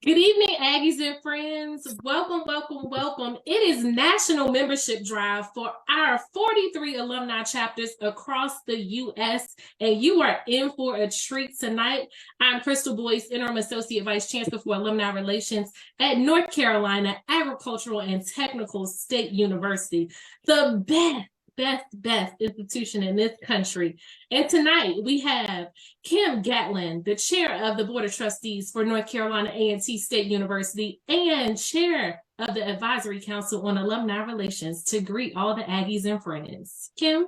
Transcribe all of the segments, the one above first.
Good evening, Aggies and friends. Welcome, welcome, welcome. It is National Membership Drive for our 43 alumni chapters across the U.S., and you are in for a treat tonight. I'm Crystal Boyce, Interim Associate Vice Chancellor for Alumni Relations at North Carolina Agricultural and Technical State University, the best institution in this country. And tonight we have Kim Gatlin, the chair of the Board of Trustees for North Carolina A&T State University and chair of the Advisory Council on Alumni Relations, to greet all the Aggies and friends. Kim?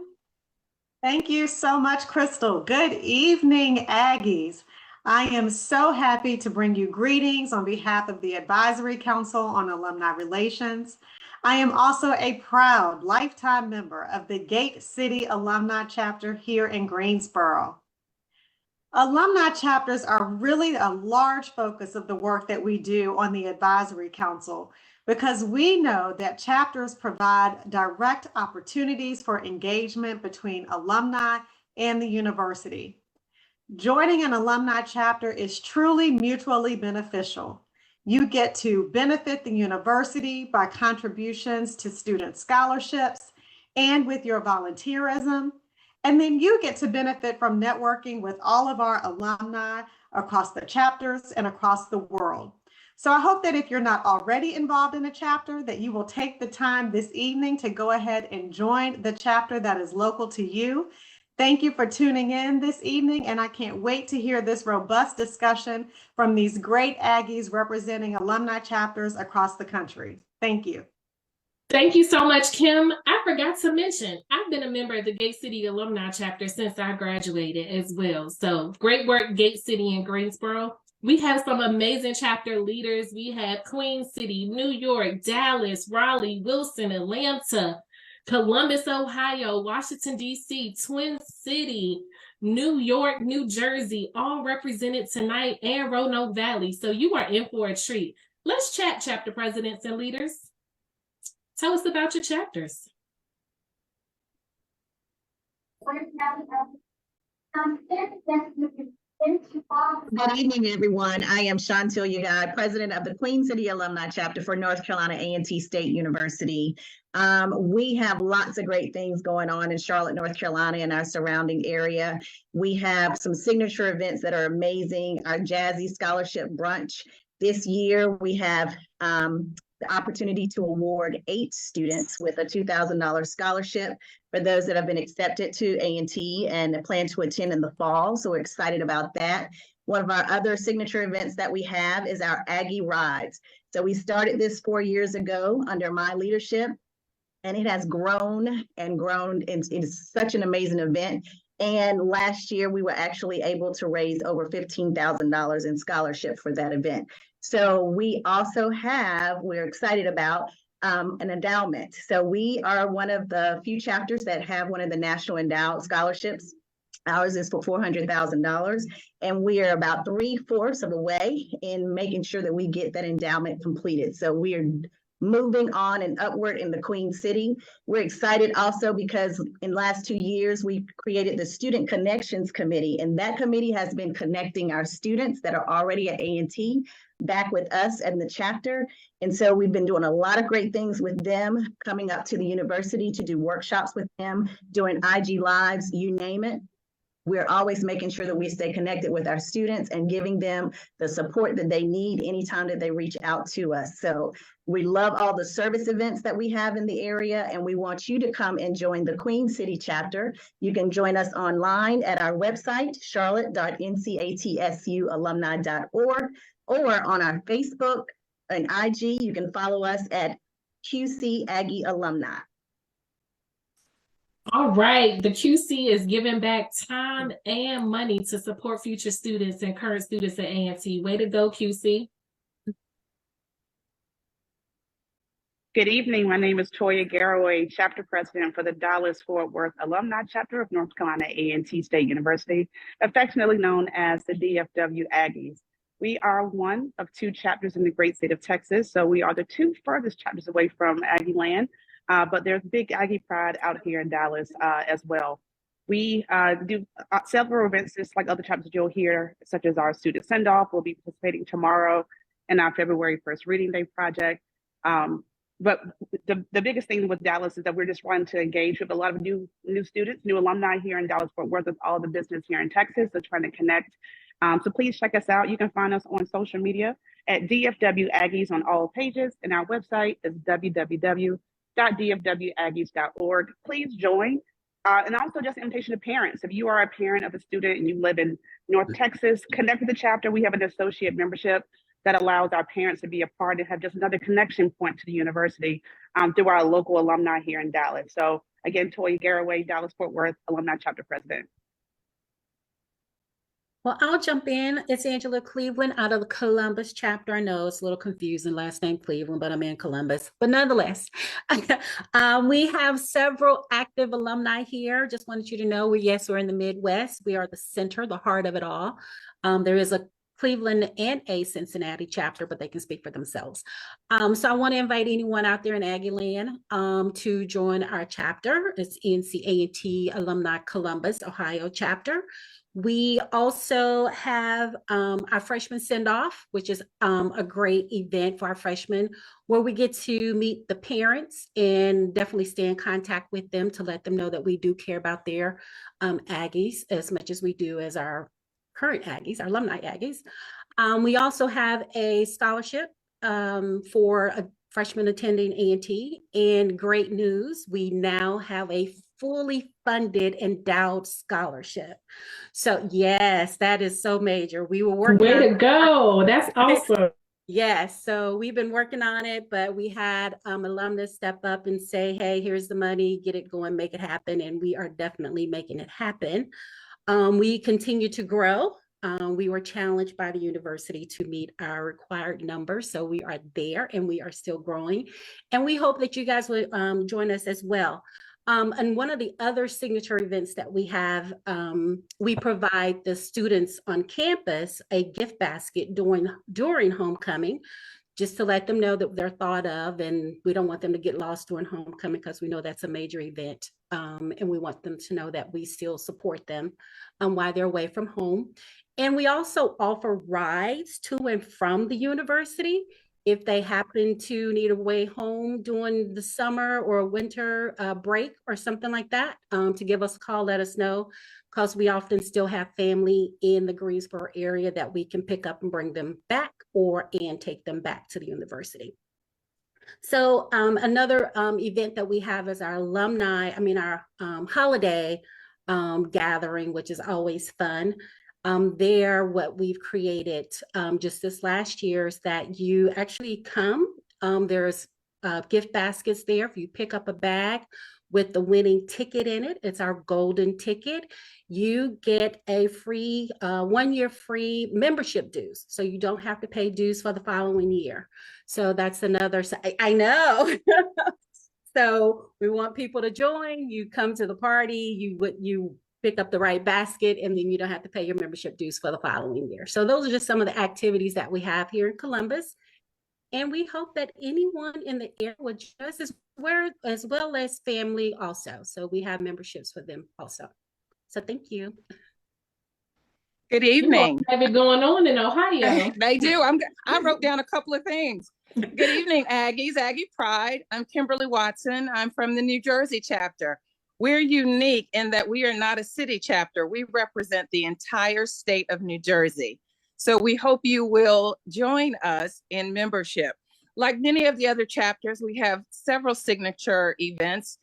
Thank you so much, Crystal. Good evening, Aggies. I am so happy to bring you greetings on behalf of the Advisory Council on Alumni Relations. I am also a proud lifetime member of the Gate City Alumni Chapter here in Greensboro. Alumni chapters are really a large focus of the work that we do on the Advisory Council, because we know that chapters provide direct opportunities for engagement between alumni and the university. Joining an alumni chapter is truly mutually beneficial. You get to benefit the university by contributions to student scholarships and with your volunteerism. And then you get to benefit from networking with all of our alumni across the chapters and across the world. So I hope that if you're not already involved in a chapter, that you will take the time this evening to go ahead and join the chapter that is local to you. Thank you for tuning in this evening, and I can't wait to hear this robust discussion from these great Aggies representing alumni chapters across the country. Thank you. Thank you so much, Kim. I forgot to mention, I've been a member of the Gate City Alumni Chapter since I graduated as well. So great work, Gate City and Greensboro. We have some amazing chapter leaders. We have Queen City, New York, Dallas, Raleigh, Wilson, Atlanta, Columbus, Ohio, Washington, D.C., Twin City, New York, New Jersey, all represented tonight, and Roanoke Valley. So you are in for a treat. Let's chat, chapter presidents and leaders. Tell us about your chapters. Good evening, everyone. I am Chantel Yagad, president of the Queen City Alumni Chapter for North Carolina A&T State University. We have lots of great things going on in Charlotte, North Carolina, and our surrounding area. We have some signature events that are amazing. Our Jazzy Scholarship Brunch. This year, we have the opportunity to award 8 students with a $2,000 scholarship for those that have been accepted to A&T and plan to attend in the fall. So we're excited about that. One of our other signature events that we have is our Aggie Rides. So we started this 4 years ago under my leadership, and it has grown and grown. It's such an amazing event. And last year, we were actually able to raise over $15,000 in scholarship for that event. So we also we're excited about an endowment. So we are one of the few chapters that have one of the National Endowed Scholarships. Ours is for $400,000, and we are about 3/4 of the way in making sure that we get that endowment completed. So we are moving on and upward in the Queen City. We're excited also because in the last 2 years, we created the Student Connections Committee, and that committee has been connecting our students that are already at A&T back with us and the chapter. And so we've been doing a lot of great things with them, coming up to the university to do workshops with them, doing IG Lives, you name it. We're always making sure that we stay connected with our students and giving them the support that they need anytime that they reach out to us. So we love all the service events that we have in the area, and we want you to come and join the Queen City chapter. You can join us online at our website, charlotte.ncatsualumni.org, or on our Facebook and IG. You can follow us at QC Aggie Alumni. All right, the QC is giving back time and money to support future students and current students at A&T. Way to go, QC. Good evening. My name is Toya Garraway, chapter president for the Dallas-Fort Worth Alumni Chapter of North Carolina A&T State University, affectionately known as the DFW Aggies. We are one of 2 chapters in the great state of Texas, so we are the 2 furthest chapters away from Aggie land. But there's big Aggie pride out here in Dallas as well. We do several events just like other chapters you'll hear, such as our student send-off. We'll be participating tomorrow in our February 1st Reading Day project. But the biggest thing with Dallas is that we're just trying to engage with a lot of new students, new alumni here in Dallas-Fort Worth with all the business here in Texas. So trying to connect. So please check us out. You can find us on social media at DFW Aggies on all pages, and our website is www.dfwaggies.org. Please join. And also just invitation to parents. If you are a parent of a student and you live in North Texas, connect with the chapter. We have an associate membership that allows our parents to be a part and have just another connection point to the university through our local alumni here in Dallas. So again, Toya Garraway, Dallas-Fort Worth Alumni Chapter President. Well, I'll jump in. It's Angela Cleveland out of the Columbus chapter. I know it's a little confusing, last name Cleveland, but I'm in Columbus. But nonetheless, we have several active alumni here. Just wanted you to know, we're in the Midwest. We are the center, the heart of it all. There is a Cleveland and a Cincinnati chapter, but they can speak for themselves. So I want to invite anyone out there in Aggie Land to join our chapter. It's A&T Alumni Columbus, Ohio chapter. We also have our freshman send-off, which is a great event for our freshmen, where we get to meet the parents and definitely stay in contact with them to let them know that we do care about their Aggies as much as we do as our current Aggies, our alumni Aggies. We also have a scholarship for a freshman attending A&T, and great news, we now have a fully funded endowed scholarship. So yes, that is so major. We were working Way to go. That's awesome. Yes, so we've been working on it, but we had alumnus step up and say, hey, here's the money, get it going, make it happen. And we are definitely making it happen. We continue to grow. We were challenged by the university to meet our required numbers. So we are there and we are still growing. And we hope that you guys will join us as well. And one of the other signature events that we have, we provide the students on campus a gift basket during homecoming, just to let them know that they're thought of, and we don't want them to get lost during homecoming because we know that's a major event. And we want them to know that we still support them while they're away from home. And we also offer rides to and from the university if they happen to need a way home during the summer or winter break or something like that, to give us a call, let us know, because we often still have family in the Greensboro area that we can pick up and bring them back and take them back to the university. So another event that we have is our our holiday gathering, which is always fun. What we've created just this last year is that you actually come, there's gift baskets there. If you pick up a bag with the winning ticket in it, it's our golden ticket, you get a free 1 year free membership dues. So you don't have to pay dues for the following year. So that's another, I know. So we want people to join. You come to the party, you pick up the right basket, and then you don't have to pay your membership dues for the following year. So those are just some of the activities that we have here in Columbus. And we hope that anyone in the area would join us as well as family also. So we have memberships for them also. So thank you. Good evening. You have it going on in Ohio. They do. I wrote down a couple of things. Good evening, Aggies, Aggie Pride. I'm Kimberly Watson. I'm from the New Jersey chapter. We're unique in that we are not a city chapter. We represent the entire state of New Jersey. So we hope you will join us in membership. Like many of the other chapters, we have several signature events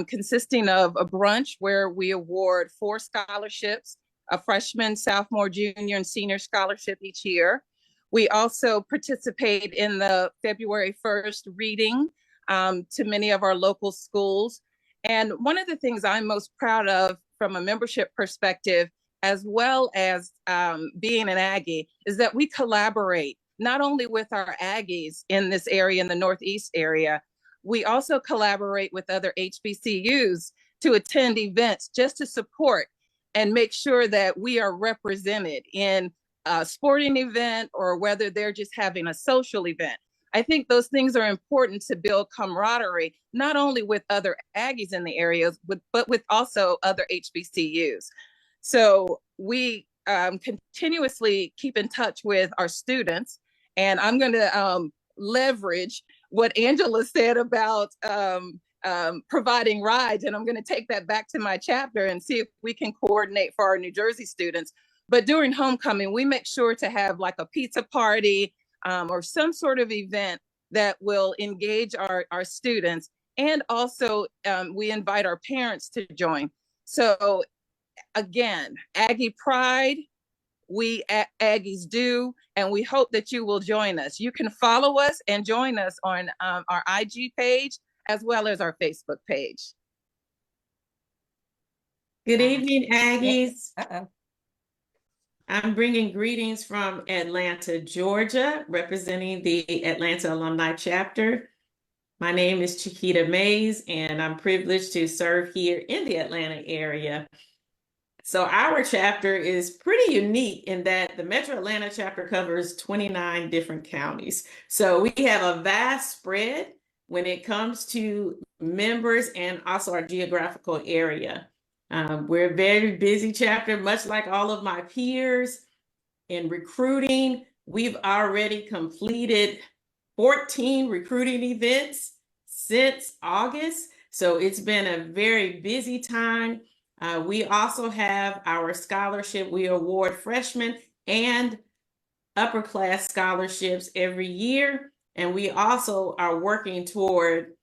consisting of a brunch where we award 4 scholarships, a freshman, sophomore, junior, and senior scholarship each year. We also participate in the February 1st reading to many of our local schools. And one of the things I'm most proud of from a membership perspective, as well as being an Aggie, is that we collaborate not only with our Aggies in this area, in the Northeast area, we also collaborate with other HBCUs to attend events just to support and make sure that we are represented in a sporting event or whether they're just having a social event. I think those things are important to build camaraderie, not only with other Aggies in the areas, but with also other HBCUs. So we continuously keep in touch with our students, And I'm going to leverage what Angela said about providing rides. And I'm going to take that back to my chapter and see if we can coordinate for our New Jersey students. But during homecoming, we make sure to have like a pizza party or some sort of event that will engage our students. And also we invite our parents to join. So again, Aggie Pride, we Aggies do, and we hope that you will join us. You can follow us and join us on our IG page as well as our Facebook page. Good evening, Aggies. I'm bringing greetings from Atlanta, Georgia, representing the Atlanta Alumni Chapter. My name is Chiquita Mays, and I'm privileged to serve here in the Atlanta area. So our chapter is pretty unique in that the Metro Atlanta chapter covers 29 different counties. So we have a vast spread when it comes to members and also our geographical area. We're a very busy chapter, much like all of my peers. In recruiting, we've already completed 14 recruiting events since August. So it's been a very busy time. We also have our scholarship. We award freshmen and upper class scholarships every year. And we also are working toward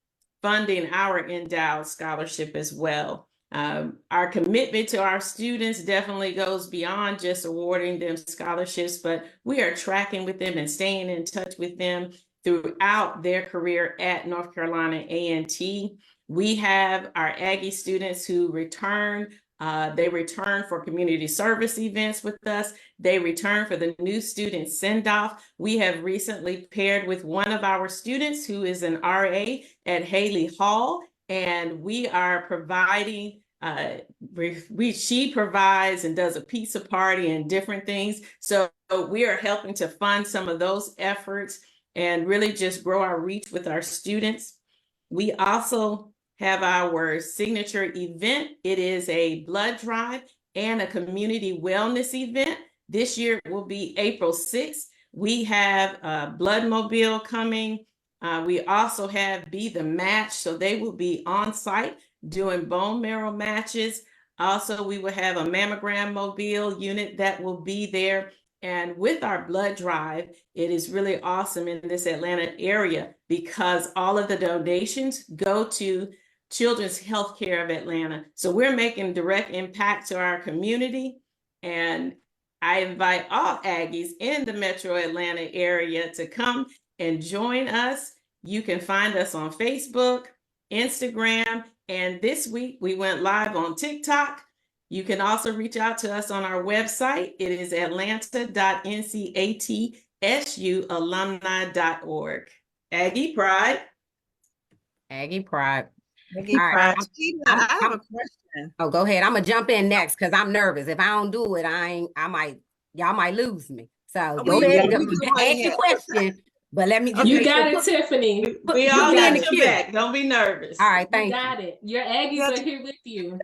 funding our endowed scholarship as well. Our commitment to our students definitely goes beyond just awarding them scholarships, but we are tracking with them and staying in touch with them throughout their career at North Carolina A&T. We have our Aggie students who return. They return for community service events with us. They return for the new student send-off. We have recently paired with one of our students who is an RA at Haley Hall, and we are providing, she provides and does a pizza party and different things. So we are helping to fund some of those efforts and really just grow our reach with our students. We also have our signature event. It is a blood drive and a community wellness event. This year it will be April 6th. We have a blood mobile coming. We also have Be the Match, so they will be on site doing bone marrow matches. Also, we will have a mammogram mobile unit that will be there. And with our blood drive, it is really awesome in this Atlanta area because all of the donations go to Children's Healthcare of Atlanta. So we're making direct impact to our community. And I invite all Aggies in the Metro Atlanta area to come and join us. You can find us on Facebook, Instagram, and this week we went live on TikTok. You can also reach out to us on our website. It is atlanta.ncatsualumni.org. Aggie Pride. Aggie Pride. Aggie Pride. I have a question. Oh, go ahead. I'm gonna jump in next because I'm nervous. If I don't do it, y'all might lose me. So go ahead, ask your question. But let me just you got it, Tiffany. We all got your back. Don't be nervous. All right, thank you. Got it. Your Aggies are here with you.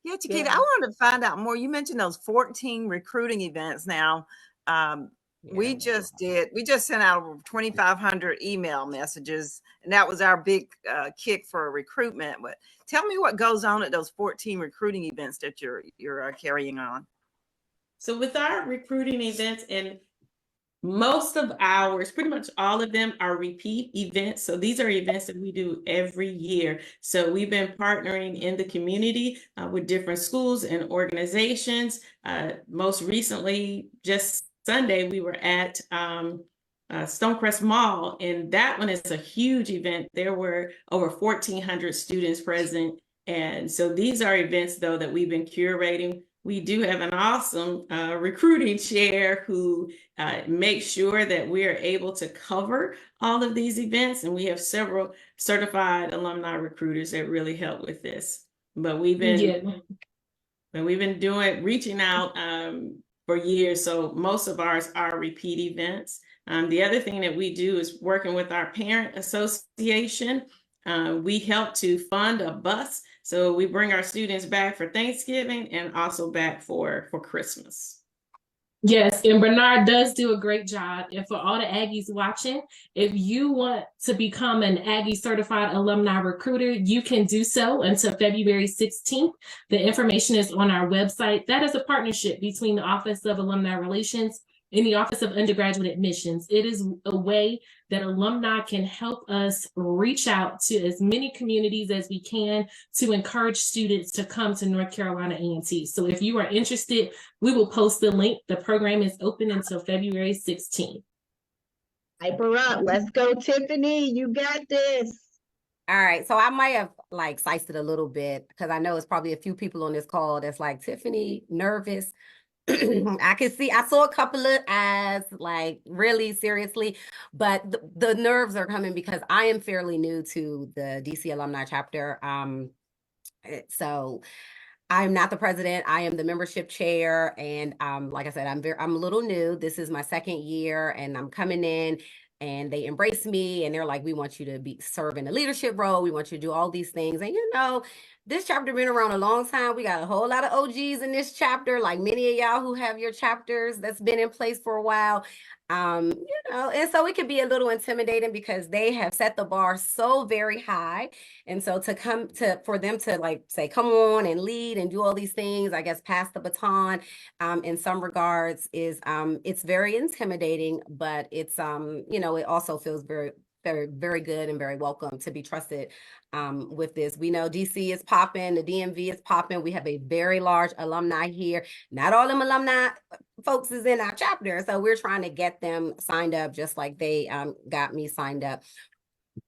Yeah, Chiquita, I wanted to find out more. You mentioned those 14 recruiting events now. We just sent out over 2,500 email messages, and that was our big kick for recruitment. But tell me what goes on at those 14 recruiting events that you're carrying on. So with our recruiting events, and most of ours, pretty much all of them are repeat events. So these are events that we do every year. So we've been partnering in the community with different schools and organizations. Most recently, just Sunday, we were at Stonecrest Mall, and that one is a huge event. There were over 1,400 students present. And so these are events, though, that we've been curating. We do have an awesome recruiting chair who makes sure that we are able to cover all of these events. And we have several certified alumni recruiters that really help with this. But we've been reaching out for years. So most of ours are repeat events. The other thing that we do is working with our parent association. We help to fund a bus. So we bring our students back for Thanksgiving and also back for Christmas. Yes, and Bernard does do a great job. And for all the Aggies watching, if you want to become an Aggie certified alumni recruiter, you can do so until February 16th. The information is on our website. That is a partnership between the Office of Alumni Relations and the Office of Undergraduate Admissions. It is a way that alumni can help us reach out to as many communities as we can to encourage students to come to North Carolina A&T. So if you are interested, we will post the link. The program is open until February 16th. Hype her up. Let's go, Tiffany. You got this. All right, so I might have like sized it a little bit because I know it's probably a few people on this call that's like, Tiffany, nervous. I saw a couple of eyes, like really seriously, but the nerves are coming because I am fairly new to the DC Alumni chapter. So I'm not the president. I am the membership chair, and like I said, I'm a little new. This is my second year, and I'm coming in. And they embrace me, and they're like, "We want you to serve in a leadership role. We want you to do all these things." And this chapter been around a long time. We got a whole lot of OGs in this chapter, like many of y'all who have your chapters that's been in place for a while. And so it can be a little intimidating because they have set the bar so very high. And so for them to like say, come on and lead and do all these things, I guess, pass the baton, in some regards is, it's very intimidating, but it's, it also feels very, very, very good and very welcome to be trusted with this. We know DC is popping, the DMV is popping. We have a very large alumni here. Not all them alumni folks is in our chapter. So we're trying to get them signed up just like they got me signed up.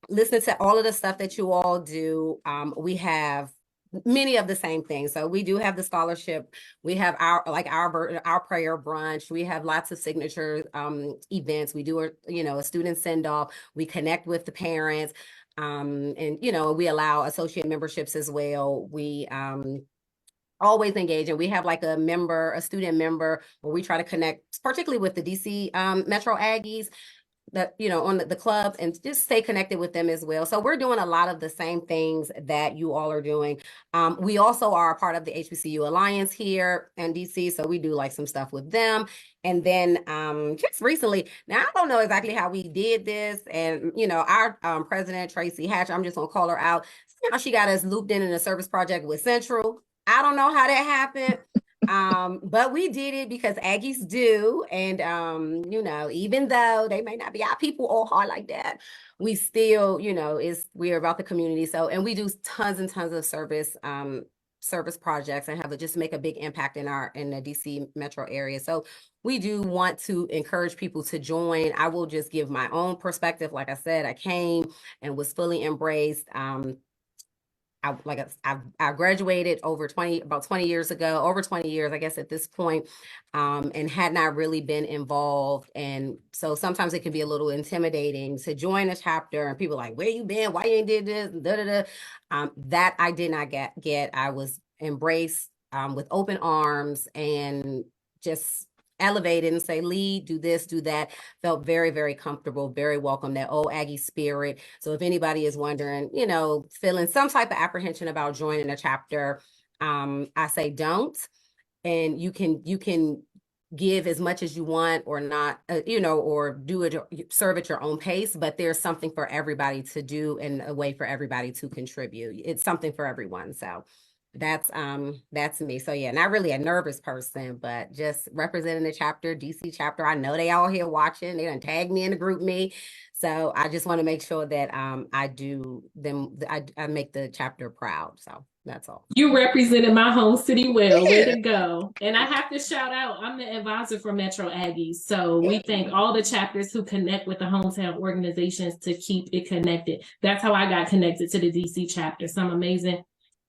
Listen to all of the stuff that you all do. We have many of the same things. So we do have the scholarship. We have our prayer brunch. We have lots of signature events. We do a student send off. We connect with the parents, and we allow associate memberships as well. We always engage, and we have like a student member where we try to connect, particularly with the DC Metro Aggies, that on the club, and just stay connected with them as well. So we're doing a lot of the same things that you all are doing. We also are a part of the HBCU Alliance here in DC, so we do like some stuff with them. And then just recently, now I don't know exactly how we did this, and our president Tracy Hatch, I'm just gonna call her out. Somehow she got us looped in a service project with Central. I don't know how that happened. But we did it because Aggies do. And, even though they may not be our people all hard like that, we still, we're about the community. So, and we do tons and tons of service projects and just make a big impact in the DC metro area. So we do want to encourage people to join. I will just give my own perspective. Like I said, I came and was fully embraced. I graduated about 20 years ago, over 20 years, I guess, at this point, and had not really been involved. And so sometimes it can be a little intimidating to join a chapter, and people are like, where you been? Why you ain't did this? Da, da, da. That I did not get. I was embraced with open arms and just elevated and say, lead, do this, do that. Felt very, very comfortable, very welcome, that old Aggie spirit. So if anybody is wondering, feeling some type of apprehension about joining a chapter, I say don't. And you can give as much as you want or not, or do it, serve at your own pace, but there's something for everybody to do and a way for everybody to contribute. It's something for everyone. So that's me. So yeah, not really a nervous person, but just representing the chapter, DC chapter. I know they all here watching. They done tag me in the group me. So I just want to make sure that I make the chapter proud. So that's all. You represented my home city well. Way to go. And I have to shout out, I'm the advisor for Metro Aggies. So we thank all the chapters who connect with the hometown organizations to keep it connected. That's how I got connected to the DC chapter. Some amazing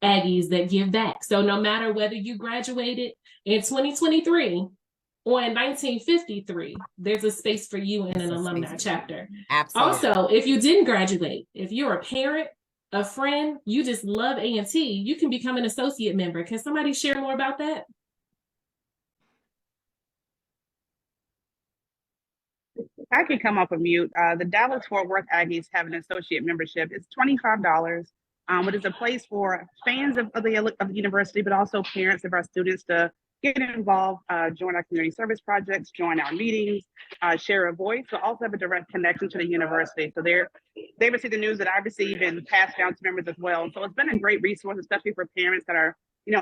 Aggies that give back. So no matter whether you graduated in 2023 or in 1953, there's a space for you in an alumni chapter. Absolutely. Also, if you didn't graduate, if you're a parent, a friend, you just love A&T, you can become an associate member. Can somebody share more about that? I can come up with mute. The Dallas-Fort Worth Aggies have an associate membership. It's $25. It is a place for fans of the university, but also parents of our students to get involved, join our community service projects, join our meetings, share a voice, but also have a direct connection to the university. So they receive the news that I receive and pass down to members as well. So it's been a great resource, especially for parents that are,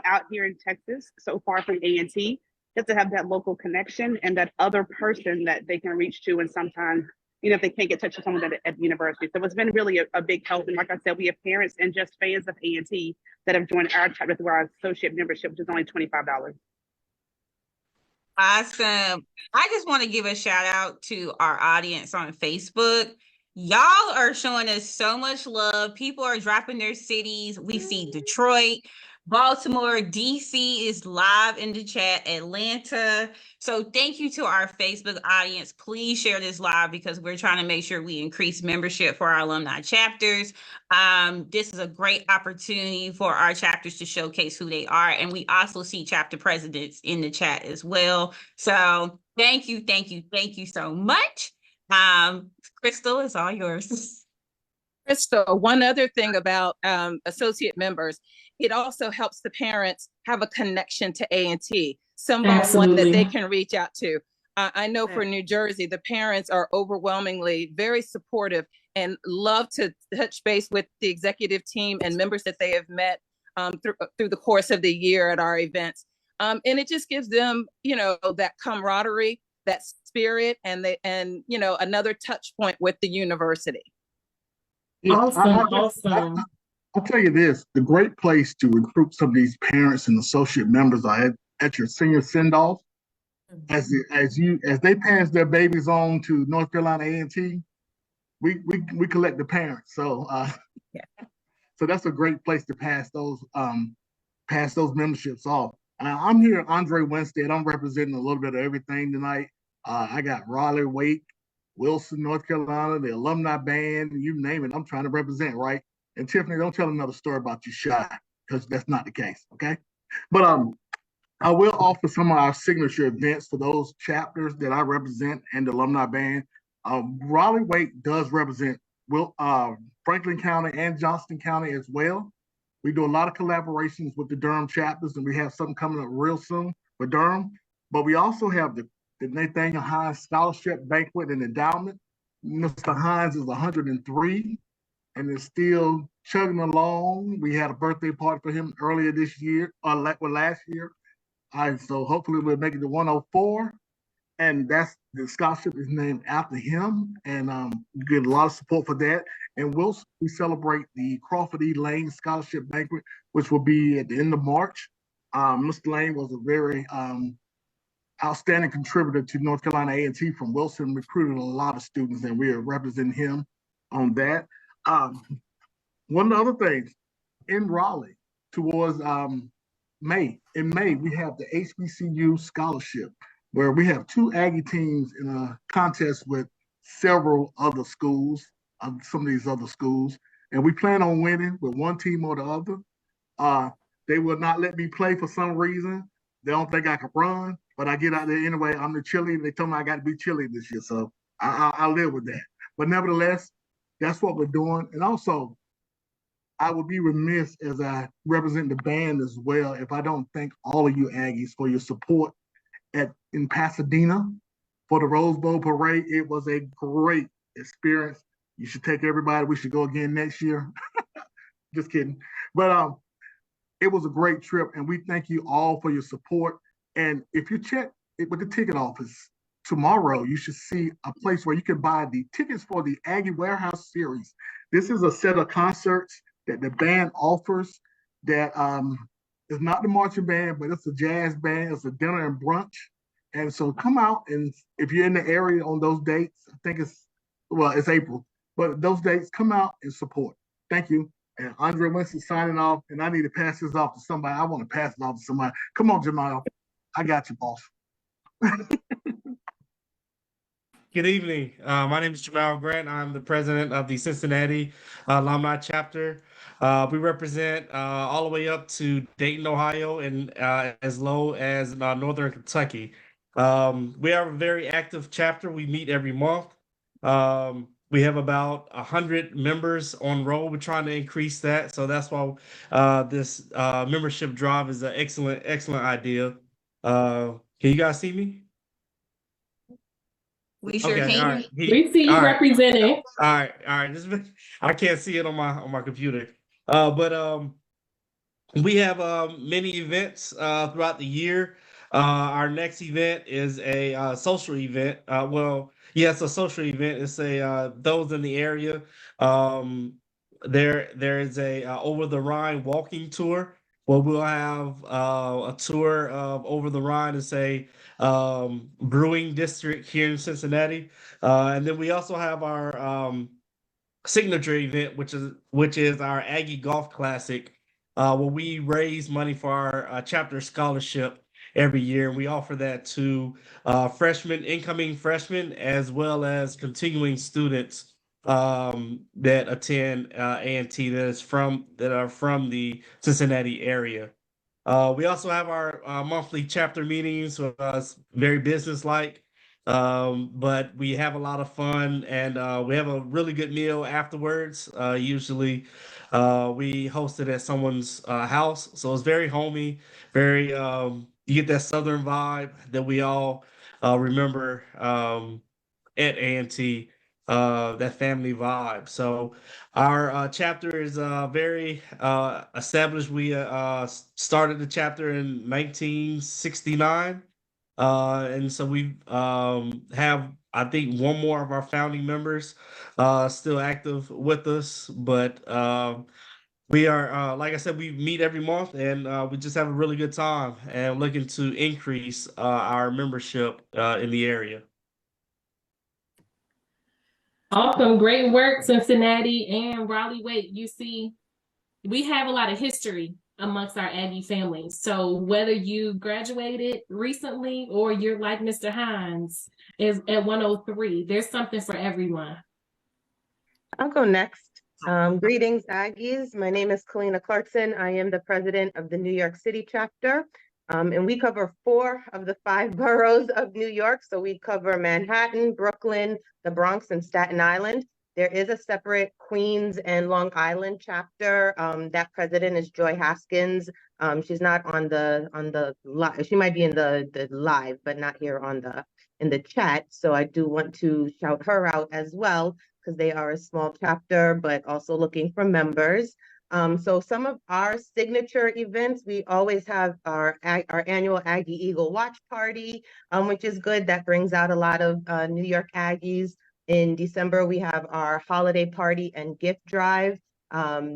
out here in Texas, so far from A&T, just to have that local connection and that other person that they can reach to. And sometimes, if they can't get in touch with someone at the university. So it's been really a big help. And like I said, we have parents and just fans of A&T that have joined our chapter through our associate membership, which is only $25. Awesome. I just want to give a shout out to our audience on Facebook. Y'all are showing us so much love. People are dropping their cities. We see Detroit, Baltimore, DC is live in the chat, Atlanta. So thank you to our Facebook audience. Please share this live because we're trying to make sure we increase membership for our alumni chapters. This is a great opportunity for our chapters to showcase who they are. And we also see chapter presidents in the chat as well. So thank you so much. Crystal, it's all yours. Crystal, one other thing about associate members, it also helps the parents have a connection to A&T, someone that they can reach out to. I know for New Jersey, the parents are overwhelmingly very supportive and love to touch base with the executive team and members that they have met through the course of the year at our events. And it just gives them, that camaraderie, that spirit, and another touch point with the university. Awesome. I'll tell you this, the great place to recruit some of these parents and associate members are at your senior send-off. As they pass their babies on to North Carolina A&T, we collect the parents. So so that's a great place to pass those memberships off. I'm here, Andre Winstead. I'm representing a little bit of everything tonight. I got Raleigh, Wake, Wilson, North Carolina, the alumni band, you name it. I'm trying to represent, right? And Tiffany, don't tell another story about you shy, because that's not the case, okay? But I will offer some of our signature events for those chapters that I represent and the alumni band. Raleigh Wake does represent Franklin County and Johnston County as well. We do a lot of collaborations with the Durham chapters, and we have something coming up real soon for Durham. But we also have the Nathaniel Hines Scholarship Banquet and Endowment. Mr. Hines is 103 and is still chugging along. We had a birthday party for him earlier this year, last year. So hopefully we'll make it to 104. And that's the scholarship is named after him, and we get a lot of support for that. And we celebrate the Crawford E. Lane Scholarship Banquet, which will be at the end of March. Mr. Lane was a very outstanding contributor to North Carolina A&T from Wilson, recruited a lot of students, and we are representing him on that. One of the other things, in Raleigh, towards May, we have the HBCU Scholarship, where we have 2 Aggie teams in a contest with several other schools, some of these other schools, and we plan on winning with one team or the other. They will not let me play for some reason. They don't think I can run, but I get out there anyway. I'm the cheerleader. They told me I got to be cheerleader this year, so I live with that. But nevertheless, that's what we're doing. And also, I would be remiss as I represent the band as well if I don't thank all of you Aggies for your support in Pasadena for the Rose Bowl parade. It was a great experience. You should take everybody. We should go again next year. Just kidding. But it was a great trip, and we thank you all for your support. And if you check it with the ticket office tomorrow, you should see a place where you can buy the tickets for the Aggie Warehouse Series. This is a set of concerts that the band offers that it's not the marching band, but it's a jazz band. It's a dinner and brunch. And so come out, and if you're in the area on those dates, I think it's April, but those dates, come out and support. Thank you. And Andre Winston signing off, and I need to pass this off to somebody. I want to pass it off to somebody. Come on, Jamal. I got you, boss. Good evening. My name is Jamal Grant. I'm the president of the Cincinnati Alumni Chapter. We represent all the way up to Dayton, Ohio, and as low as Northern Kentucky. We are a very active chapter. We meet every month. We have about 100 members on roll. We're trying to increase that. So that's why this membership drive is an excellent idea. Can you guys see me? We sure Okay, all can. right. We see you All right, representing. all right. I can't see it on my computer. But we have many events throughout the year. Our next event is a social event. Yeah, it's a social event. It's a those in the area. Um, there is a over the Rhine walking tour where we'll have a tour of over the Rhine. It's a brewing district here in Cincinnati, and then we also have our signature event, which is our Aggie Golf Classic, where we raise money for our chapter scholarship every year. And we offer that to incoming freshmen, as well as continuing students that attend A&T that are from the Cincinnati area. We also have our monthly chapter meetings, very business-like. But we have a lot of fun, and we have a really good meal afterwards. Usually, we host it at someone's house, so it's very homey, very you get that southern vibe that we all remember at A&T, that family vibe. So our chapter is very established. We started the chapter in 1969. And so we have, I think, one more of our founding members still active with us. But we are, like I said, we meet every month, and we just have a really good time and looking to increase our membership in the area. Awesome. Great work, Cincinnati and Raleigh. Wait, you see, we have a lot of history amongst our Aggie families. So whether you graduated recently or you're like Mr. Hines is at 103, there's something for everyone. I'll go next. Greetings, Aggies. My name is Kalina Clarkson. I am the president of the New York City chapter. And we cover 4 of the 5 boroughs of New York. So we cover Manhattan, Brooklyn, the Bronx, and Staten Island. There is a separate Queens and Long Island chapter. That president is Joy Haskins. She's not on the live. She might be in the live, but not here in the chat. So I do want to shout her out as well, because they are a small chapter, but also looking for members. So some of our signature events, we always have our annual Aggie Eagle Watch Party, which is good. That brings out a lot of New York Aggies. In December, we have our holiday party and gift drive.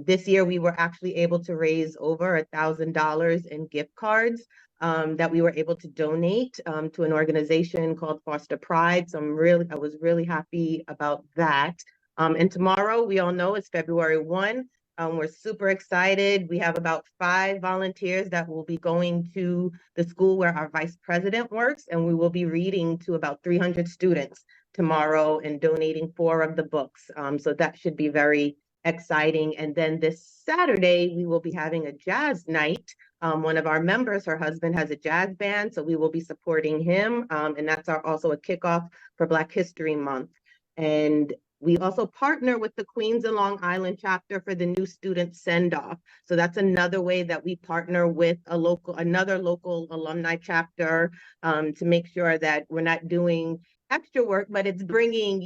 This year, we were actually able to raise over $1,000 in gift cards that we were able to donate to an organization called Foster Pride. So I was really happy about that. And tomorrow, we all know it's February 1. We're super excited. We have about 5 volunteers that will be going to the school where our vice president works, and we will be reading to about 300 students tomorrow and donating 4 of the books. So that should be very exciting. And then this Saturday, we will be having a jazz night. One of our members, her husband has a jazz band, so we will be supporting him. And that's also a kickoff for Black History Month. And we also partner with the Queens and Long Island chapter for the new student send-off. So that's another way that we partner with another local alumni chapter to make sure that we're not doing extra work, but it's bringing,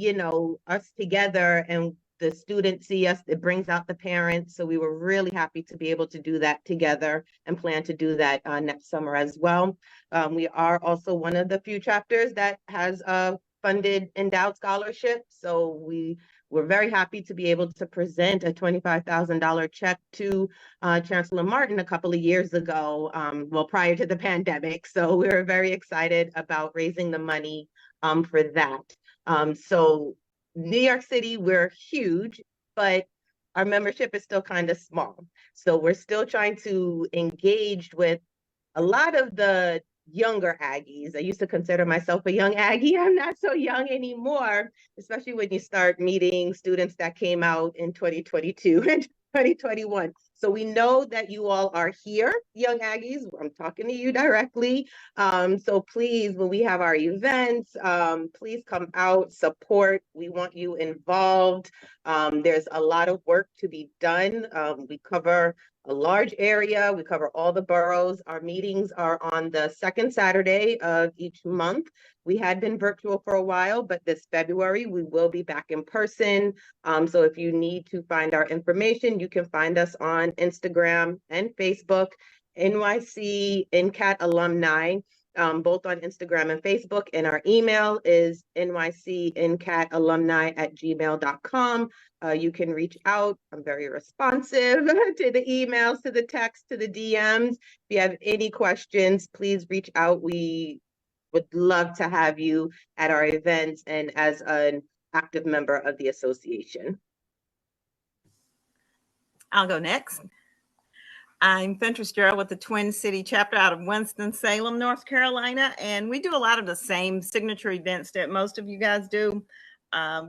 us together, and the students see us, it brings out the parents. So we were really happy to be able to do that together and plan to do that next summer as well. We are also one of the few chapters that has a funded endowed scholarship. So we're very happy to be able to present a $25,000 check to Chancellor Martin a couple of years ago, prior to the pandemic. So we were very excited about raising the money for that. So New York City, we're huge, but our membership is still kind of small. So we're still trying to engage with a lot of the younger Aggies. I used to consider myself a young Aggie. I'm not so young anymore, especially when you start meeting students that came out in 2022 and 2021. So we know that you all are here, young Aggies. I'm talking to you directly. So please, when we have our events, please come out, support. We want you involved. There's a lot of work to be done. We cover a large area. We cover all the boroughs. Our meetings are on the second Saturday of each month. We had been virtual for a while, but this February, we will be back in person. So if you need to find our information, you can find us on Instagram and Facebook, NYC NCAT Alumni, both on Instagram and Facebook. And our email is nycncatalumni@gmail.com. You can reach out. I'm very responsive to the emails, to the texts, to the DMs. If you have any questions, please reach out. We would love to have you at our events and as an active member of the association. I'll go next. I'm Fentress Gerald with the Twin City chapter out of Winston-Salem, North Carolina, and we do a lot of the same signature events that most of you guys do.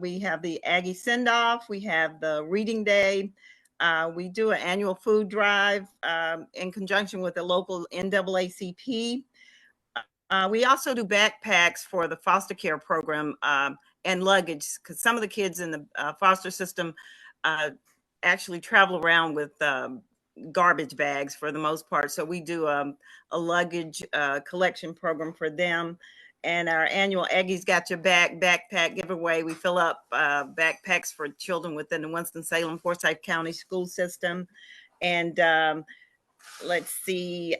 We have the Aggie Send-Off, we have the Reading Day, we do an annual food drive in conjunction with the local NAACP. We also do backpacks for the foster care program and luggage, because some of the kids in the foster system actually travel around with garbage bags for the most part. So we do a luggage collection program for them. And our annual Aggie's Got Your Back backpack giveaway, we fill up backpacks for children within the Winston-Salem, Forsyth County school system. And let's see,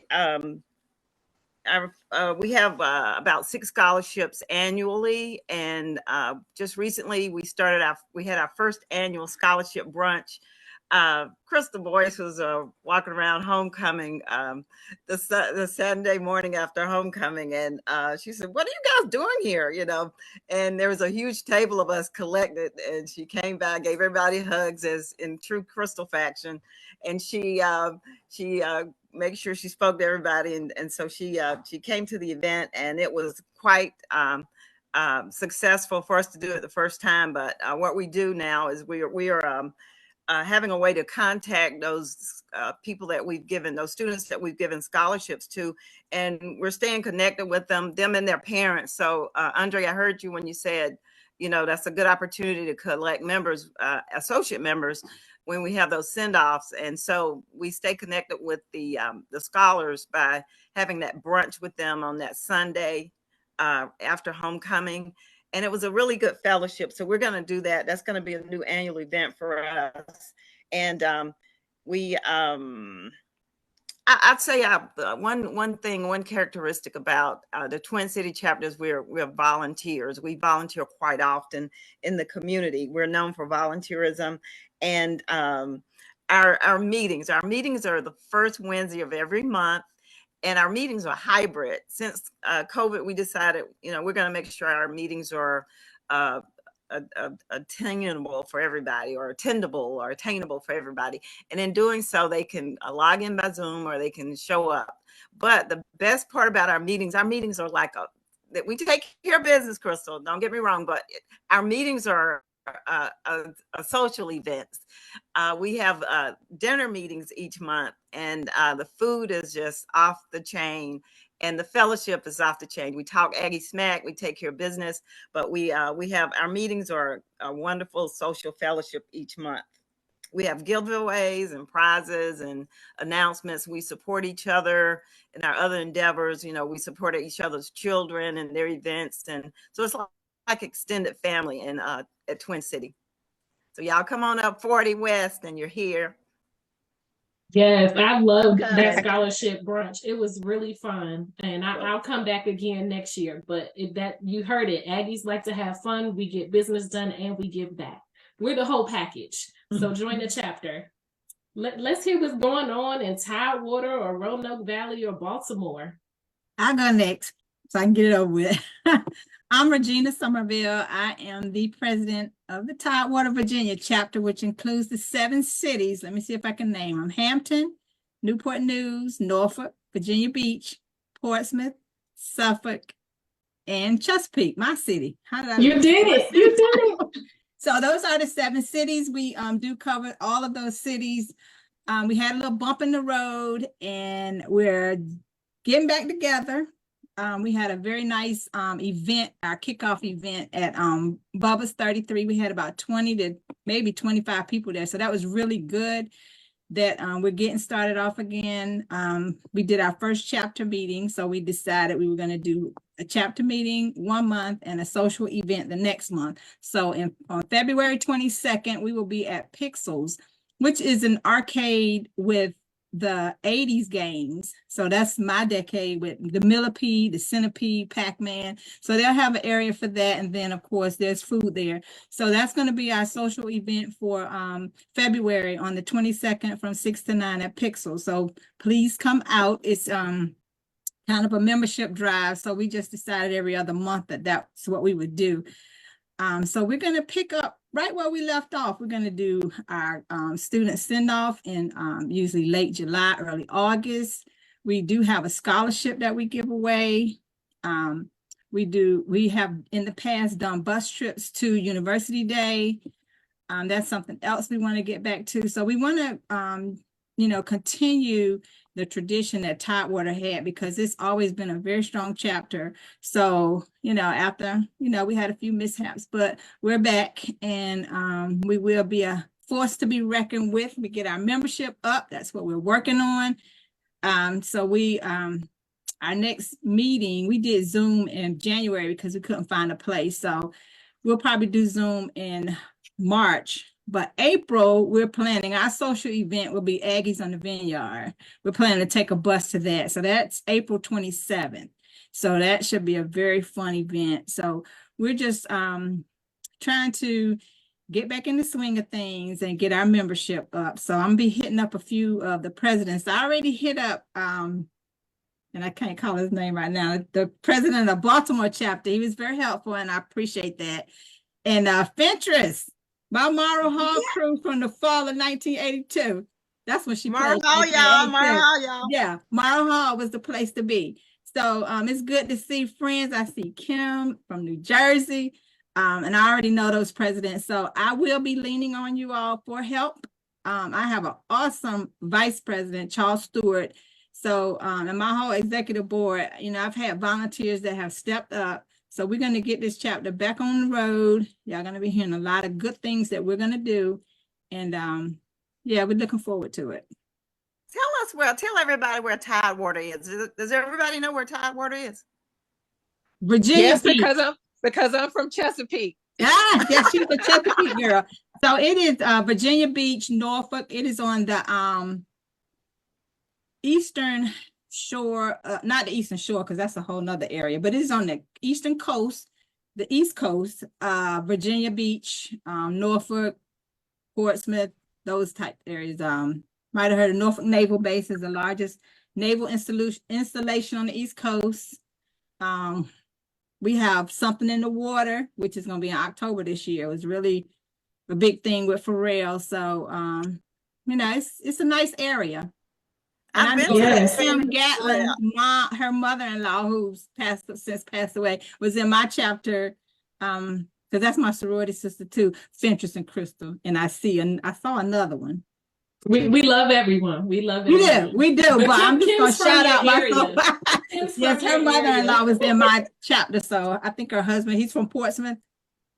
we have about 6 scholarships annually, and just recently we had our first annual scholarship brunch. Crystal Boyce was walking around homecoming the Saturday morning after homecoming, and she said, "What are you guys doing here?" You know, and there was a huge table of us collected, and she came by, gave everybody hugs as in true Crystal fashion, and she make sure she spoke to everybody. And so she came to the event, and it was quite successful for us to do it the first time. But what we do now is we are having a way to contact those people that we've given, those students that we've given scholarships to, and we're staying connected with them and their parents. So Andre, I heard you when you said, you know, that's a good opportunity to collect members, associate members, when we have those send-offs. And so we stay connected with the scholars by having that brunch with them on that Sunday after homecoming. And it was a really good fellowship. So we're going to do that. That's going to be a new annual event for us. And I'd say one characteristic about the Twin City chapters, we're volunteers. We volunteer quite often in the community. We're known for volunteerism. And our meetings are the first Wednesday of every month. And our meetings are hybrid. Since COVID, we decided, you know, we're going to make sure our meetings are attainable for everybody, or attainable for everybody. And in doing so, they can log in by Zoom or they can show up. But the best part about our meetings are like that we take care of business, Crystal. Don't get me wrong, but our meetings are a social events. We have dinner meetings each month, and the food is just off the chain, and the fellowship is off the chain. We talk Aggie smack, we take care of business, but we have our meetings are a wonderful social fellowship each month. We have giveaways and prizes and announcements. We support each other in our other endeavors. You know, we support each other's children and their events, and so it's like extended family in at Twin City. So y'all come on up 40 West and you're here. Yes, I loved that scholarship brunch. It was really fun, and I'll come back again next year. But that you heard it, Aggies like to have fun. We get business done and we give back. We're the whole package. So join the chapter. Let's hear what's going on in Tidewater or Roanoke Valley or Baltimore. I'll go next so I can get it over with. I'm Regina Somerville. I am the president of the Tidewater, Virginia chapter, which includes the 7 cities. Let me see if I can name them: Hampton, Newport News, Norfolk, Virginia Beach, Portsmouth, Suffolk, and Chesapeake, my city. How did I You did it. You did it. So those are the 7 cities. We do cover all of those cities we had a little bump in the road, and we're getting back together. We had a very nice event, our kickoff event at Bubba's 33. We had about 20 to maybe 25 people there. So that was really good that we're getting started off again. We did our first chapter meeting. So we decided we were going to do a chapter meeting 1 month and a social event the next month. So on February 22nd, we will be at Pixels, which is an arcade with the 80s games. So that's my decade with the Millipede, the Centipede, Pac-Man. So they'll have an area for that. And then of course there's food there. So that's going to be our social event for February on the 22nd from 6 to 9 at Pixel. So please come out. It's kind of a membership drive. So we just decided every other month that that's what we would do. So we're going to pick up right where we left off. We're going to do our student send-off in usually late July, early August. We do have a scholarship that we give away. We have in the past done bus trips to University Day. That's something else we want to get back to. So we want to, continue the tradition that Tidewater had, because it's always been a very strong chapter. So, after, we had a few mishaps, but we're back, and we will be a force to be reckoned with. We get our membership up. That's what we're working on. So our next meeting, we did Zoom in January because we couldn't find a place. So we'll probably do Zoom in March. But April, we're planning our social event will be Aggies on the Vineyard. We're planning to take a bus to that. So that's April 27th. So that should be a very fun event. So we're just trying to get back in the swing of things and get our membership up. So I'm gonna be hitting up a few of the presidents. I already hit up, and I can't call his name right now, the president of Baltimore chapter. He was very helpful, and I appreciate that. And Fentress, my Morrow Hall crew from the fall of 1982. That's when she Morrow played. Hall, y'all. Morrow Hall, y'all. Yeah, Morrow Hall was the place to be. So it's good to see friends. I see Kim from New Jersey, and I already know those presidents. So I will be leaning on you all for help. I have an awesome vice president, Charles Stewart. So, and my whole executive board, I've had volunteers that have stepped up. So we're going to get this chapter back on the road. Y'all going to be hearing a lot of good things that we're going to do. And yeah, we're looking forward to it. Tell everybody where Tidewater is. Does everybody know where Tidewater is? Virginia Yes, Beach. because I'm from Chesapeake. Yes, she's a Chesapeake girl. So it is Virginia Beach, Norfolk. It is on the eastern shore, not the eastern shore, because that's a whole nother area, but it's on the eastern coast, the East Coast, Virginia Beach, Norfolk, Portsmouth, those type areas. Might have heard of Norfolk Naval Base is the largest naval installation on the East Coast. We have something in the water, which is going to be in October this year. It was really a big thing with Pharrell. So, it's a nice area. And I've been to Sam Gatlin, her mother-in-law, who's since passed away, was in my chapter. Because that's my sorority sister too, Fentress and Crystal. And I saw another one. We love everyone. We love everyone. We do. But I'm just gonna shout out myself. Yes, her mother-in-law was in my chapter. So I think her husband, he's from Portsmouth.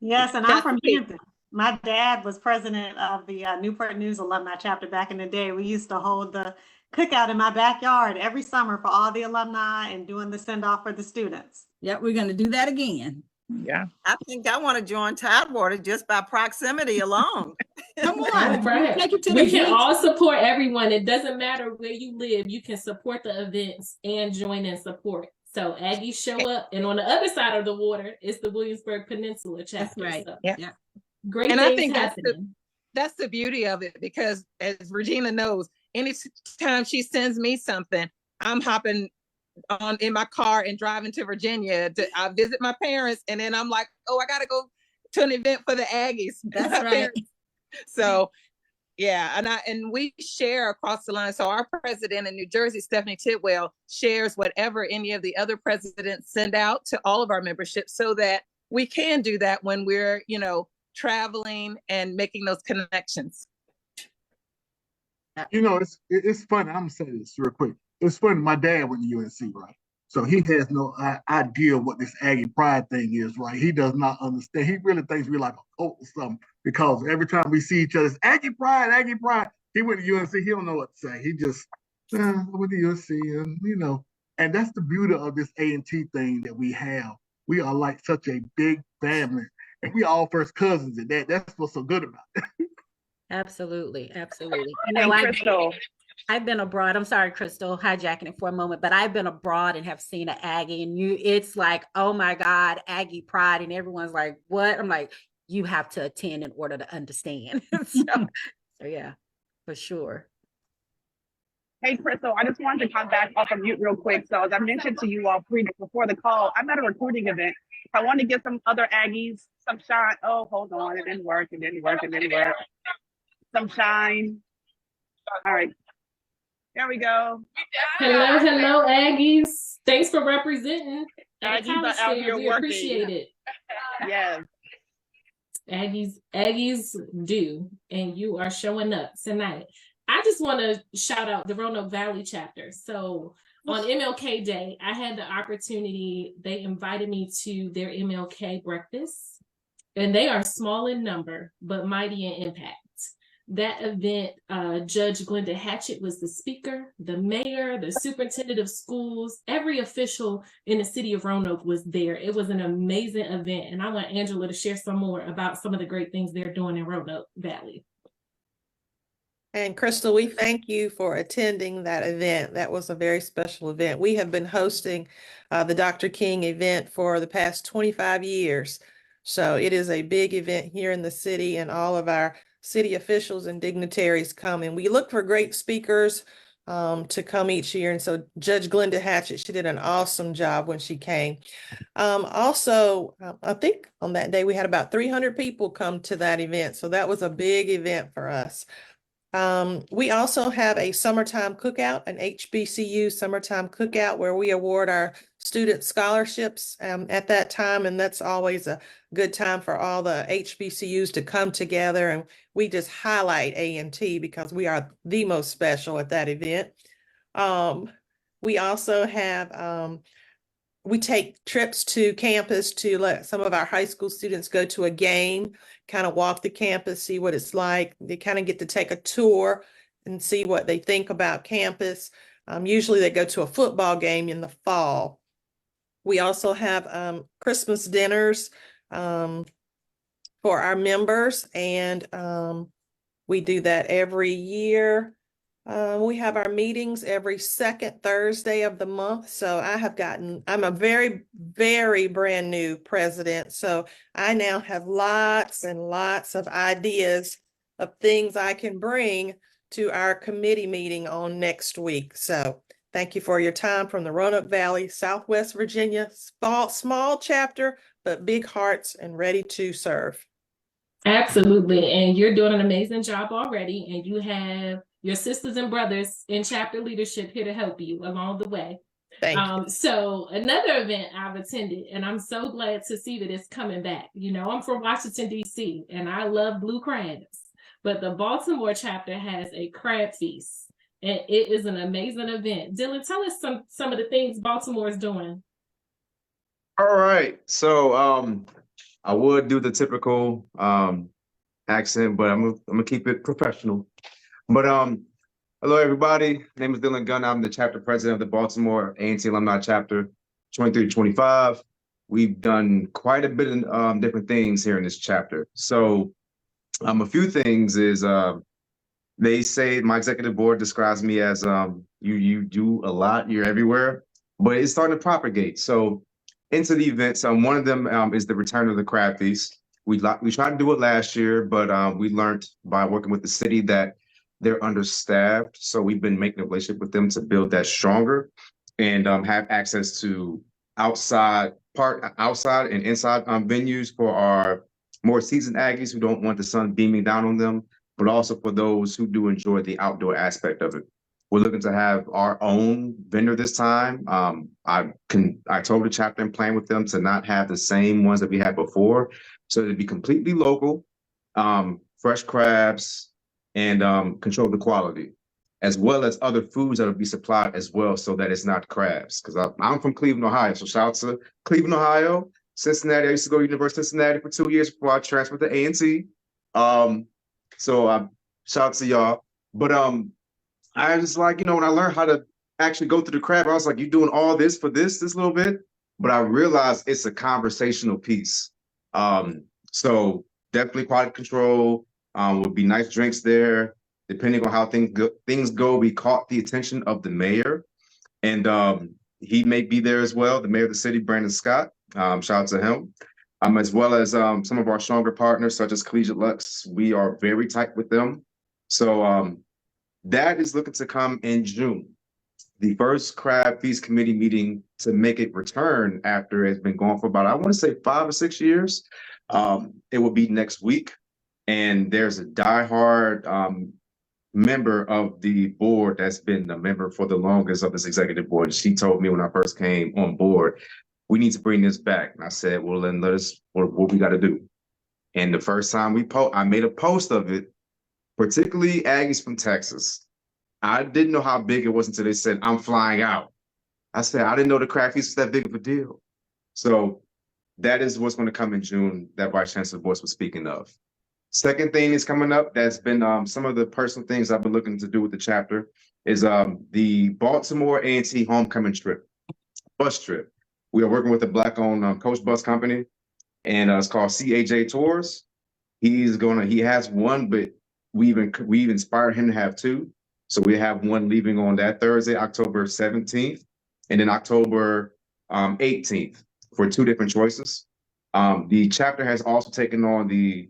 Yes, and I'm from Hampton. My dad was president of the Newport News Alumni chapter back in the day. We used to hold the cookout in my backyard every summer for all the alumni and doing the send-off for the students. Yep, we're going to do that again. Yeah. I think I want to join Tidewater just by proximity alone. Come on. Right. We can all support everyone. It doesn't matter where you live. You can support the events and join and support. So Aggies show up. And on the other side of the water is the Williamsburg Peninsula chapter. That's right. So, yeah. Great and things I think happening. that's the beauty of it, because as Regina knows, anytime she sends me something, I'm hopping in my car and driving to Virginia I visit my parents, and then I'm like, oh, I gotta go to an event for the Aggies. That's right. So yeah, and we share across the line. So our president in New Jersey, Stephanie Tidwell, shares whatever any of the other presidents send out to all of our membership, so that we can do that when we're traveling and making those connections. You know, it's funny. I'm gonna say this real quick. It's funny. My dad went to UNC, right? So he has no idea what this Aggie pride thing is, right? He does not understand. He really thinks we're like a cult or something because every time we see each other, it's Aggie pride, Aggie pride. He went to UNC. He don't know what to say. He just, I went to UNC, and and that's the beauty of this A&T thing that we have. We are like such a big family, and we all first cousins. And that's what's so good about it. Absolutely, absolutely. And Crystal, I've been abroad. I'm sorry, Crystal, hijacking it for a moment, but I've been abroad and have seen an Aggie, and it's like, oh my God, Aggie pride, and everyone's like, what? I'm like, you have to attend in order to understand. so yeah, for sure. hey, Crystal, I just wanted to come back off of mute real quick. So as I mentioned to you all before the call, I'm at a recruiting event. I want to get some other Aggies some shine. Oh, hold on, it didn't work. Some shine. All right. There we go. Hello, Aggies. Thanks for representing. Aggies are out here we working. Appreciate it. Yes. Aggies do, and you are showing up tonight. I just want to shout out the Roanoke Valley chapter. So on MLK Day, I had the opportunity, they invited me to their MLK breakfast, and they are small in number, but mighty in impact. That event, Judge Glenda Hatchett was the speaker, the mayor, the superintendent of schools, every official in the city of Roanoke was there. It was an amazing event. And I want Angela to share some more about some of the great things they're doing in Roanoke Valley. And Crystal, we thank you for attending that event. That was a very special event. We have been hosting the Dr. King event for the past 25 years. So it is a big event here in the city, and all of our city officials and dignitaries come, and we look for great speakers to come each year. And so Judge Glenda Hatchett, she did an awesome job when she came. Also, I think on that day we had about 300 people come to that event. So that was a big event for us. We also have a summertime cookout, an HBCU summertime cookout, where we award our student scholarships at that time. And that's always a good time for all the HBCUs to come together. And we just highlight A&T because we are the most special at that event. We also have, we take trips to campus to let some of our high school students go to a game, kind of walk the campus, see what it's like. They kind of get to take a tour and see what they think about campus. Usually they go to a football game in the fall. We also have Christmas dinners for our members, and we do that every year. We have our meetings every second Thursday of the month. So I'm a very, very brand new president. So I now have lots and lots of ideas of things I can bring to our committee meeting on next week. So thank you for your time from the Roanoke Valley, Southwest Virginia, small chapter, but big hearts and ready to serve. Absolutely. And you're doing an amazing job already. And you have your sisters and brothers in chapter leadership here to help you along the way. Thank you. So another event I've attended, and I'm so glad to see that it's coming back. You know, I'm from Washington, D.C., and I love blue crabs. But the Baltimore chapter has a crab feast, and it is an amazing event. Dylan, tell us some of the things Baltimore is doing. All right. So I would do the typical accent, but I'm gonna keep it professional. But hello everybody. My name is Dylan Gunn. I'm the chapter president of the Baltimore A&T Alumni Chapter 23-25. We've done quite a bit of different things here in this chapter. So a few things is they say my executive board describes me as you do a lot, you're everywhere, but it's starting to propagate. So into the events, one of them is the return of the crab feast. We tried to do it last year, but we learned by working with the city that they're understaffed. So we've been making a relationship with them to build that stronger and have access to outside and inside venues for our more seasoned Aggies who don't want the sun beaming down on them, but also for those who do enjoy the outdoor aspect of it. We're looking to have our own vendor this time. I told the chapter and plan with them to not have the same ones that we had before. So it'd be completely local, fresh crabs, and control the quality. as well as other foods that will be supplied as well, so that it's not crabs. Because I'm from Cleveland, Ohio, so shout out to Cleveland, Ohio, Cincinnati. I used to go to University of Cincinnati for 2 years before I transferred to A&T. So shout out to y'all. But I was like, when I learned how to actually go through the crab, I was like, you're doing all this for this little bit? But I realized it's a conversational piece. So definitely quality control. Would be nice drinks there. Depending on how things go, we caught the attention of the mayor, and he may be there as well. The mayor of the city, Brandon Scott. Shout out to him. As well as some of our stronger partners, such as Collegiate Lux. We are very tight with them. So that is looking to come in June. The first Crab Feast Committee meeting to make it return after it's been going for about, I want to say 5 or 6 years. It will be next week. And there's a diehard member of the board that's been a member for the longest of this executive board. She told me when I first came on board, we need to bring this back. And I said, well, then let us, what we got to do. And the first time I made a post of it, particularly Aggies from Texas. I didn't know how big it was until they said, I'm flying out. I said, I didn't know the Crab Feast was that big of a deal. So that is what's going to come in June that Vice Chancellor Boyce was speaking of. Second thing is coming up that's been some of the personal things I've been looking to do with the chapter is the Baltimore A&T homecoming trip, bus trip. We are working with a Black-owned coach bus company, and it's called CAJ Tours. He has one, but we've inspired him to have two. So we have one leaving on that Thursday, October 17th, and then October 18th for 2 different choices. The chapter has also taken on the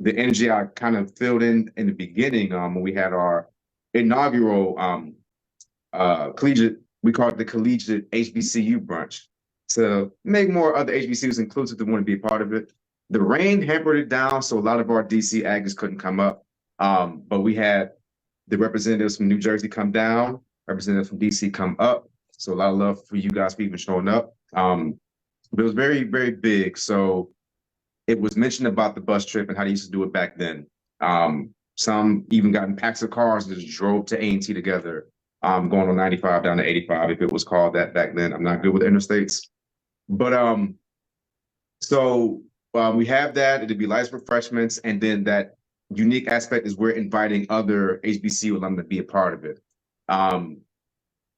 energy I kind of filled in the beginning when we had our inaugural collegiate, we call it the Collegiate HBCU brunch, to make more other HBCUs inclusive that want to be a part of it. The rain hampered it down, so a lot of our DC Aggies couldn't come up, but we had the representatives from New Jersey come down, representatives from DC come up, so a lot of love for you guys for even showing up. But it was very, very big, so it was mentioned about the bus trip and how they used to do it back then. Some even got in packs of cars and just drove to A&T together, going on 95 down to 85, if it was called that back then. I'm not good with interstates. But we have that. It'll be lights refreshments. And then that unique aspect is we're inviting other HBCU alumni to be a part of it.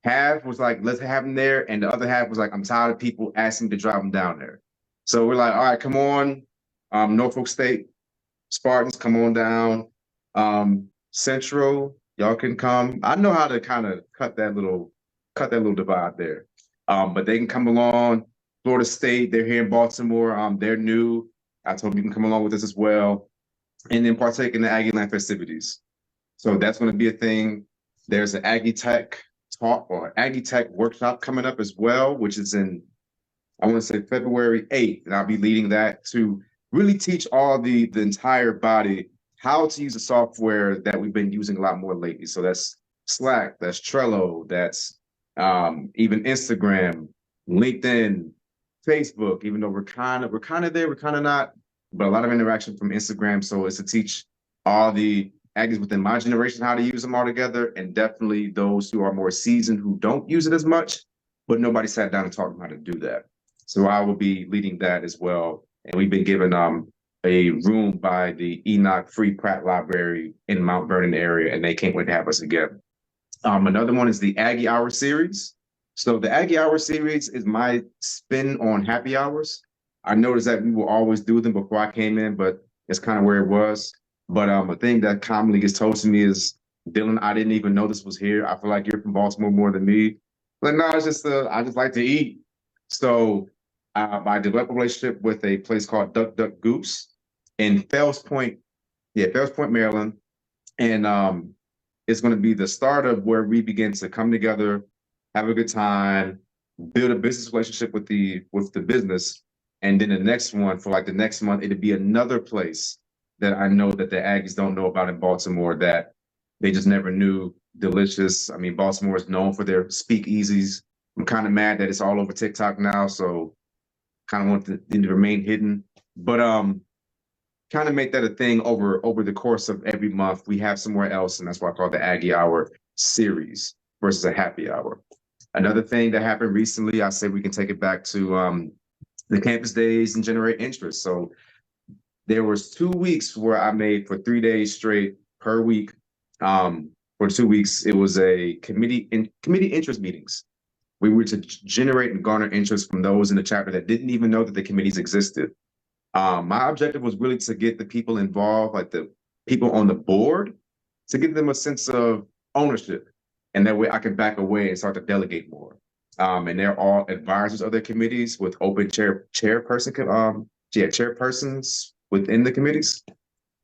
Half was like, let's have them there. And the other half was like, I'm tired of people asking to drive them down there. So we're like, all right, come on. Norfolk State, Spartans, come on down. Central, y'all can come. I know how to kind of cut that little divide there. But they can come along. Florida State, they're here in Baltimore. They're new. I told them you can come along with us as well. And then partake in the Aggie Land festivities. So that's going to be a thing. There's an Aggie Tech talk or Aggie Tech workshop coming up as well, which is in, I want to say February 8th. And I'll be leading that to really teach all the entire body how to use the software that we've been using a lot more lately. So that's Slack, that's Trello, that's even Instagram, LinkedIn, Facebook, even though we're kind of there, we're kind of not, but a lot of interaction from Instagram. So it's to teach all the Aggies within my generation how to use them all together, and definitely those who are more seasoned who don't use it as much, but nobody sat down and taught them how to do that. So I will be leading that as well. And we've been given a room by the Enoch Free Pratt Library in Mount Vernon area, and they can't wait to have us again. Another one is the Aggie Hour series. So the Aggie Hour series is my spin on happy hours. I noticed that we will always do them before I came in, but it's kind of where it was. But a thing that commonly gets told to me is, Dylan, I didn't even know this was here. I feel like you're from Baltimore more than me. Like, no, it's just I just like to eat. So I developed a relationship with a place called Duck Duck Goose in Fells Point, Maryland. And it's going to be the start of where we begin to come together, have a good time, build a business relationship with the business. And then the next one, for like the next month, it'll be another place that I know that the Aggies don't know about in Baltimore that they just never knew. Delicious. I mean, Baltimore is known for their speakeasies. I'm kind of mad that it's all over TikTok now, so kind of want them to remain hidden. But kind of make that a thing over the course of every month. We have somewhere else, and that's why I call it the Aggie Hour. series versus a happy hour. Another thing that happened recently, I say we can take it back to the campus days and generate interest. So there was 2 weeks where I made for 3 days straight per week. For 2 weeks, it was a committee interest meetings. We were to generate and garner interest from those in the chapter that didn't even know that the committees existed. My objective was really to get the people involved, like the people on the board, to give them a sense of ownership. And that way I can back away and start to delegate more. And they're all advisors of their committees with open chairpersons within the committees.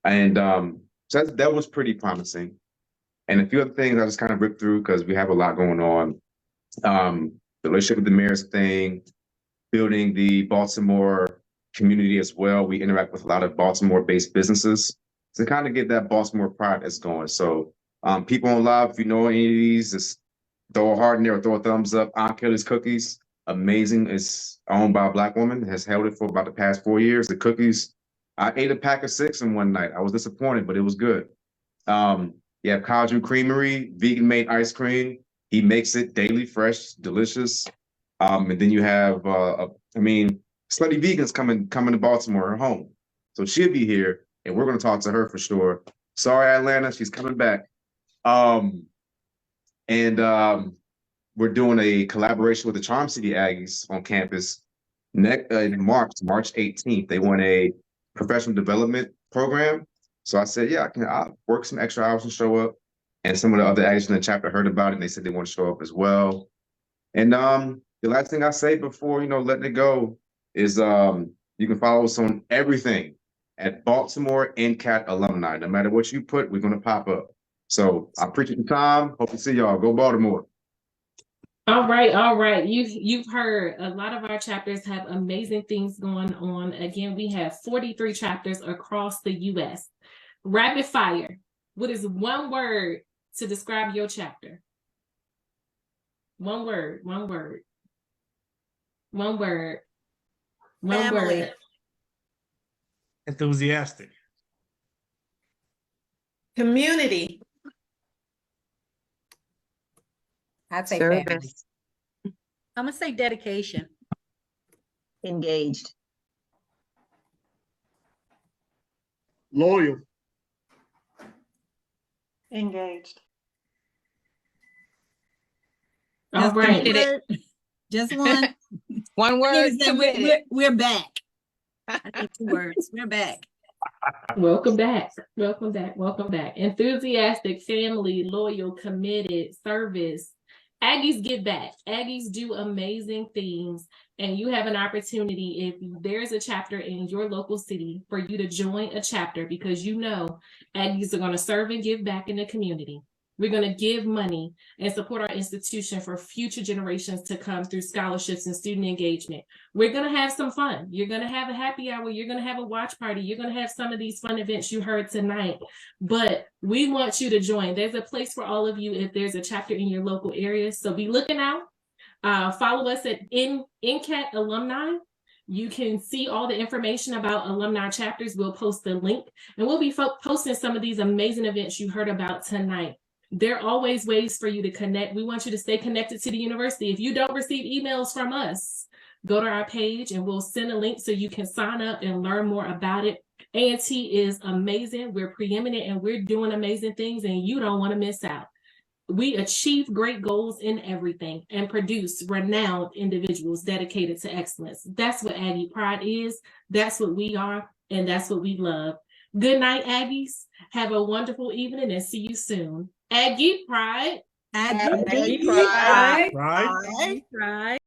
And so that was pretty promising. And a few other things I just kind of ripped through because we have a lot going on. The relationship with the mayor's thing, building the Baltimore community as well. We interact with a lot of Baltimore-based businesses to kind of get that Baltimore pride that's going. So people on live, if you know any of these, just throw a heart in there or throw a thumbs up. Aunt Kelly's Cookies, amazing. It's owned by a Black woman, has held it for about the past 4 years. The cookies, I ate a pack of 6 in one night. I was disappointed, but it was good. You have Kaju Creamery, vegan-made ice cream. He makes it daily, fresh, delicious. And then you have, Slutty Vegan's coming to Baltimore, her home. So she'll be here, and we're going to talk to her for sure. Sorry, Atlanta, she's coming back. We're doing a collaboration with the Charm City Aggies on campus in March 18th. They want a professional development program. So I said, yeah, I'll work some extra hours and show up. And some of the other Aggies in the chapter heard about it, and they said they want to show up as well. And the last thing I say before, letting it go is you can follow us on everything at Baltimore NCAT Alumni. No matter what you put, we're going to pop up. So I appreciate your time. Hope to see y'all. Go Baltimore. All right. You've heard a lot of our chapters have amazing things going on. Again, we have 43 chapters across the U.S. Rapid fire. What is one word to describe your chapter? One word. Family. Enthusiastic. Community. I'd say Service. family. I'm gonna say dedication. Engaged. Loyal. Engaged. All right. Just one. One word. We're back. I need 2 words. We're back. Welcome back. Enthusiastic, family, loyal, committed, service. Aggies give back. Aggies do amazing things. And you have an opportunity, if there's a chapter in your local city, for you to join a chapter, because Aggies are going to serve and give back in the community. We're going to give money and support our institution for future generations to come through scholarships and student engagement. We're going to have some fun. You're going to have a happy hour. You're going to have a watch party. You're going to have some of these fun events you heard tonight. But we want you to join. There's a place for all of you if there's a chapter in your local area. So be looking out. Follow us at NCAT Alumni. You can see all the information about alumni chapters. We'll post the link, and we'll be posting some of these amazing events you heard about tonight. There are always ways for you to connect. We want you to stay connected to the university. If you don't receive emails from us, go to our page and we'll send a link so you can sign up and learn more about it. A&T is amazing. We're preeminent and we're doing amazing things, and you don't want to miss out. We achieve great goals in everything and produce renowned individuals dedicated to excellence. That's what Aggie Pride is. That's what we are, and that's what we love. Good night, Aggies. Have a wonderful evening and see you soon. Aggie Pride. Aggie Pride. Right? Right.